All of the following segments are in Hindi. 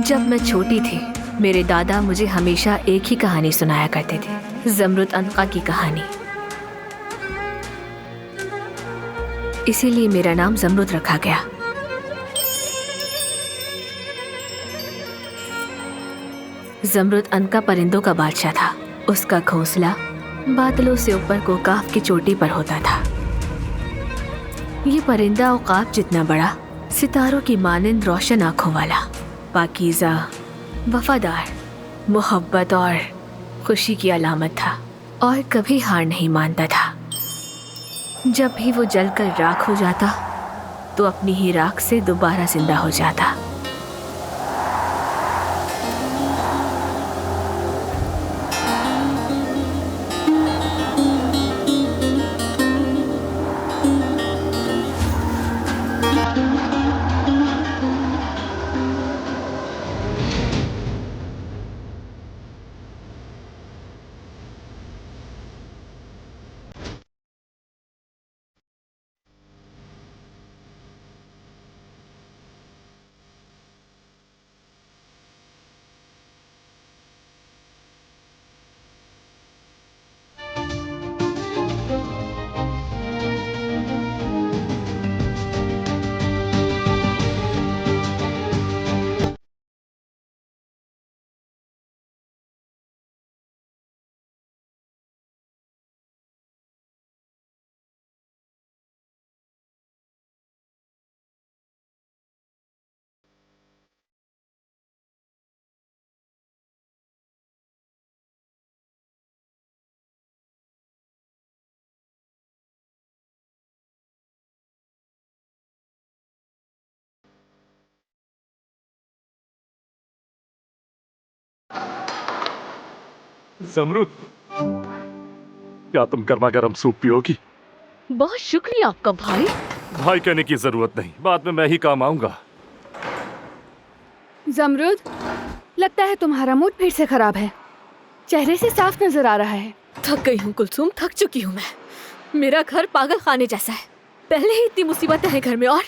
जब मैं छोटी थी मेरे दादा मुझे हमेशा एक ही कहानी सुनाया करते थे, ज़मरुद अनका की कहानी। इसीलिए मेरा नाम ज़मरुद रखा गया। ज़मरुद अनका परिंदों का बादशाह था। उसका घोंसला बादलों से ऊपर कोकाफ की चोटी पर होता था। ये परिंदा औकाफ जितना बड़ा, सितारों की मानिंद रोशन आंखों वाला, पाकीज़ा, वफादार, मोहब्बत और खुशी की अलामत था और कभी हार नहीं मानता था। जब भी वो जलकर राख हो जाता तो अपनी ही राख से दोबारा जिंदा हो जाता। ज़मरुद, क्या तुम गर्मा गर्म सूप पियोगी? बहुत शुक्रिया आपका भाई। भाई कहने की जरूरत नहीं, बाद में मैं ही काम आऊंगा। ज़मरुद, लगता है तुम्हारा मूड फिर से खराब है। चेहरे से साफ नजर आ रहा है। थक गई हूँ कुलसुम, थक चुकी हूँ मैं। मेरा घर पागल खाने जैसा है। पहले ही इतनी मुसीबतें हैं घर में और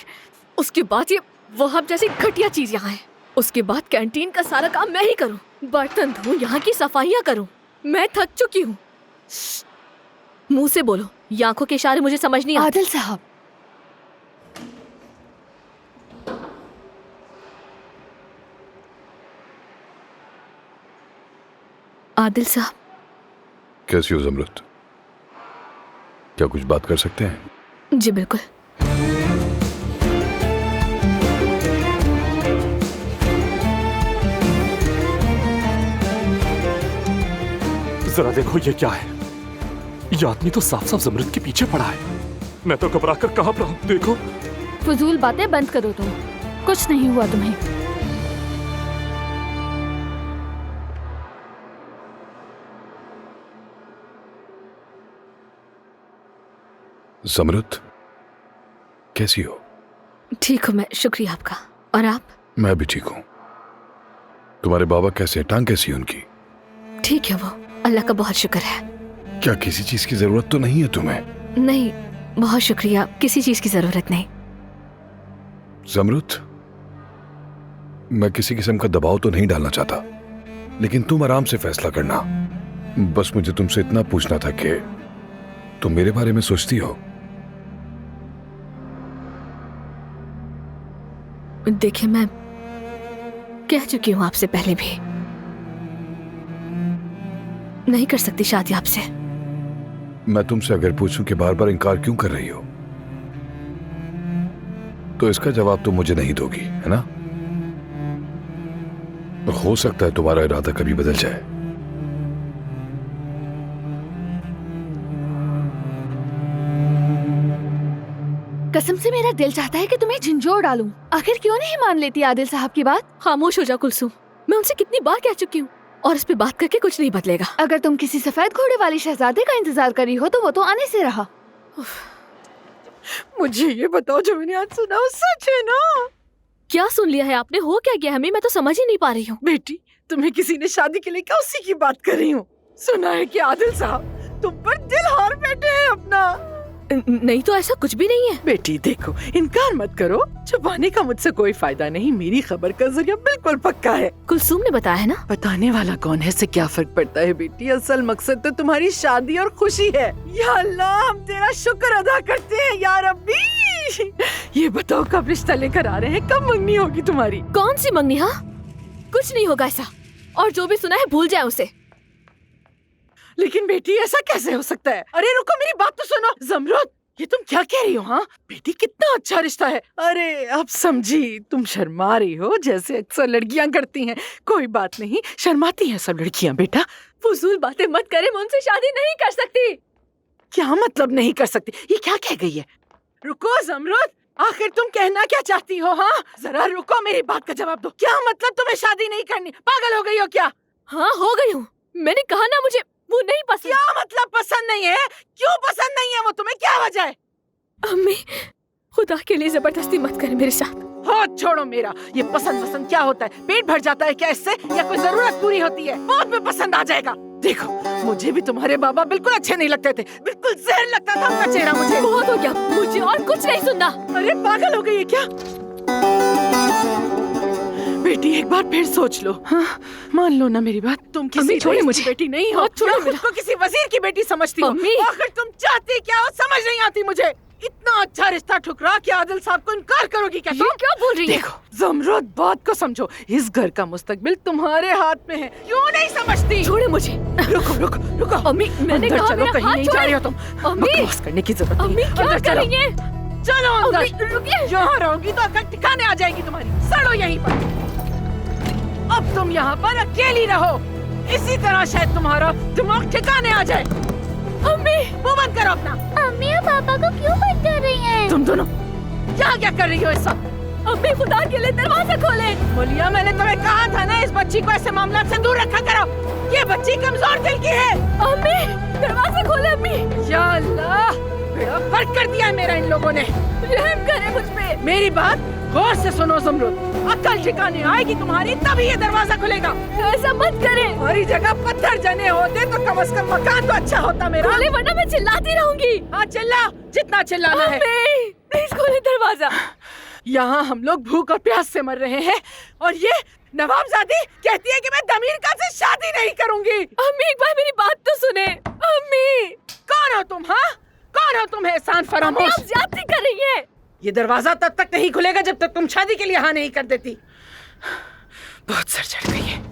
उसके बाद ये वहां जैसी घटिया चीज यहाँ है। उसके बाद कैंटीन का सारा काम मैं ही करूँ, बर्तन धोऊं, यहाँ की सफाइयाँ करूँ। मैं थक चुकी हूँ। मुंह से बोलो, ये आंखों के इशारे मुझे समझ नहीं आते। आदिल साहब, आदिल साहब। कैसी हो ज़मरुद? क्या कुछ बात कर सकते हैं? जी बिल्कुल। जरा देखो ये क्या है। ये आदमी तो साफ साफ ज़मरुद के पीछे पड़ा है। मैं तो घबरा कर कांप रहा हूँ। देखो। फजूल बातें बंद करो तुम। कुछ नहीं हुआ तुम्हें। ज़मरुद, कैसी हो? ठीक हूँ मैं, शुक्रिया आपका। और आप? मैं भी ठीक हूँ। तुम्हारे बाबा कैसे हैं? टांग कैसी है उनकी? ठीक है वो, अल्लाह का बहुत शुक्र है। क्या किसी चीज की जरूरत तो नहीं है तुम्हें? नहीं, बहुत शुक्रिया, किसी चीज की जरूरत नहीं। ज़मरुद, मैं किसी किस्म का दबाव तो नहीं डालना चाहता, लेकिन तुम आराम से फैसला करना। बस मुझे तुमसे इतना पूछना था कि तुम मेरे बारे में सोचती हो? देखिए, मैं कह चुकी हूँ आपसे पहले भी, नहीं कर सकती शादी आपसे। मैं तुमसे अगर पूछूं कि बार बार इनकार क्यों कर रही हो, तो इसका जवाब तुम मुझे नहीं दोगी, है ना? हो सकता है तुम्हारा इरादा कभी बदल जाए। कसम से मेरा दिल चाहता है कि तुम्हें झंझोड़ डालूं। आखिर क्यों नहीं मान लेती आदिल साहब की बात? खामोश हो जा कुलसुम, मैं उनसे कितनी बार कह चुकी हूँ और इस पे बात करके कुछ नहीं बदलेगा। अगर तुम किसी सफेद घोड़े वाले शहजादे का इंतजार करी हो तो वो तो आने से रहा। मुझे ये बताओ, जो मैंने आज सुना वो सच है ना? क्या सुन लिया है आपने? हो क्या गया हमें? मैं तो समझ ही नहीं पा रही हूँ। बेटी, तुम्हें किसी ने शादी के लिए क्या उसी की बात कर रही हूँ। सुना है कि आदिल साहब तुम पर दिल हार बैठे हैं अपना। नहीं तो ऐसा कुछ भी नहीं है। बेटी देखो, इनकार मत करो। छुपाने का मुझसे कोई फायदा नहीं। मेरी खबर का जरिया बिल्कुल पक्का है। कुलसुम ने बताया है ना। बताने वाला कौन है इससे क्या फर्क पड़ता है बेटी। असल मकसद तो तुम्हारी शादी और खुशी है। या अल्लाह, हम तेरा शुक्र अदा करते हैं या रब्बी। ये बताओ कब रिश्ता लेकर आ रहे हैं, कब मंगनी होगी तुम्हारी? कौन सी मंगनी? हाँ, कुछ नहीं होगा ऐसा, और जो भी सुना है भूल जाए उसे। लेकिन बेटी ऐसा कैसे हो सकता है? अरे रुको, मेरी बात तो सुनो। ज़मरुद, ये तुम क्या कह रही हो? हाँ बेटी, कितना अच्छा रिश्ता है। अरे अब समझी, तुम शर्मा रही हो जैसे अक्सर लड़कियां करती हैं। कोई बात नहीं, शर्माती हैं सब लड़कियां बेटा। फजूल बातें मत करे, मैं उनसे शादी नहीं कर सकती। क्या मतलब नहीं कर सकती? ये क्या कह गई है? रुको ज़मरुद, आखिर तुम कहना क्या चाहती हो? हाँ जरा रुको, मेरी बात का जवाब दो। क्या मतलब तुम्हें शादी नहीं करनी? पागल हो गई हो क्या? हाँ हो गई हूँ। मैंने कहा ना, मुझे वो नहीं पसंद। क्या मतलब पसंद नहीं है? क्यों पसंद नहीं है वो तुम्हें? क्या वजह है? अम्मी, खुदा के लिए जबरदस्ती मत करे मेरे साथ। हाथ छोड़ो मेरा। ये पसंद क्या होता है? पेट भर जाता है क्या इससे, या कोई जरूरत पूरी होती है? बहुत में पसंद आ जाएगा। देखो, मुझे भी तुम्हारे बाबा बिल्कुल अच्छे नहीं लगते थे। बिल्कुल जहर लगता था उनका चेहरा मुझे। बहुत हो गया, मुझे और कुछ नहीं सुनना। अरे पागल हो गई है क्या? बेटी एक बार फिर सोच लो। हाँ, मान लो ना मेरी बात। तुम किसी छोड़े मुझे। बेटी नहीं हो। छोड़ो क्या खुद को किसी वजीर की बेटी समझती हो? अम्मी। आखिर तुम चाहती क्या हो, समझ नहीं आती मुझे। इतना अच्छा रिश्ता ठुकरा के आदिल साहब को इनकार करोगी क्या? ये क्या बोल रही है? देखो ज़मरुद, बात को समझो। इस घर का मुस्तकबिल तुम्हारे हाथ में है। क्यों नहीं समझती? छोड़े मुझे। रुको रुको रुको। अम्मी, मैंने अंदर कहा चलो, मेरा कहीं हाथ नहीं जा रही हो छोड़े। तुम। अम्मी। बकवास करने की जरूरत अम्मी नहीं। क्या अंदर कर चलो। रही है? चलो अम्मी अंदर। रुकिए। यहाँ रहोगी तो अकल ठिकाने आ जाएगी तुम्हारी। सड़ो यहीं पर। अब तुम यहाँ पर अकेली रहो। इसी तरह शायद तुम्हारा दिमाग ठिकाने आ जाए। अम्मी, मुंह बंद करो अपना। अम्मी और पापा को क्यों बंद कर रही हैं? तुम दोनों यहाँ क्या कर रही हो? इस सब अम्मी खुदा के लिए दरवाजा खोले। बोलिया, मैंने तुम्हें कहा था ना इस बच्ची को ऐसे मामला से दूर रखा करो। ये बच्ची कमजोर दिल की है। अम्मी दरवाजा खोले। अम्मी, या अल्लाह, बड़ा फर्क कर दिया है मेरा इन लोगों ने। रहम करे मुझ पे। मेरी बात गौर से सुनो ज़मरुद। अक्ल ठिकाने आएगी तुम्हारी तभी ये दरवाजा खुलेगा। ऐसा मत करे। हमारी जगह पत्थर जने होते तो कम से कम मकान तो अच्छा होता मेरा। खोले वरना मैं चिल्लाती रहूंगी। हाँ चिल्ला, जितना चिल्लाना है। अम्मी प्लीज खोले दरवाजा। यहाँ हम लोग भूख और प्यास से मर रहे हैं और ये नवाबजादी कहती है कि मैं दमीर का से शादी नहीं करूंगी। अम्मी एक बार मेरी बात तो सुने। अम्मी, कौन हो तुम? हाँ कौन हो तुम? एहसान फरामोश। आप ज्यादती कर रही हैं। ये दरवाजा तब तक नहीं खुलेगा जब तक तुम शादी के लिए हाँ नहीं कर देती। बहुत सर चढ़ गई है।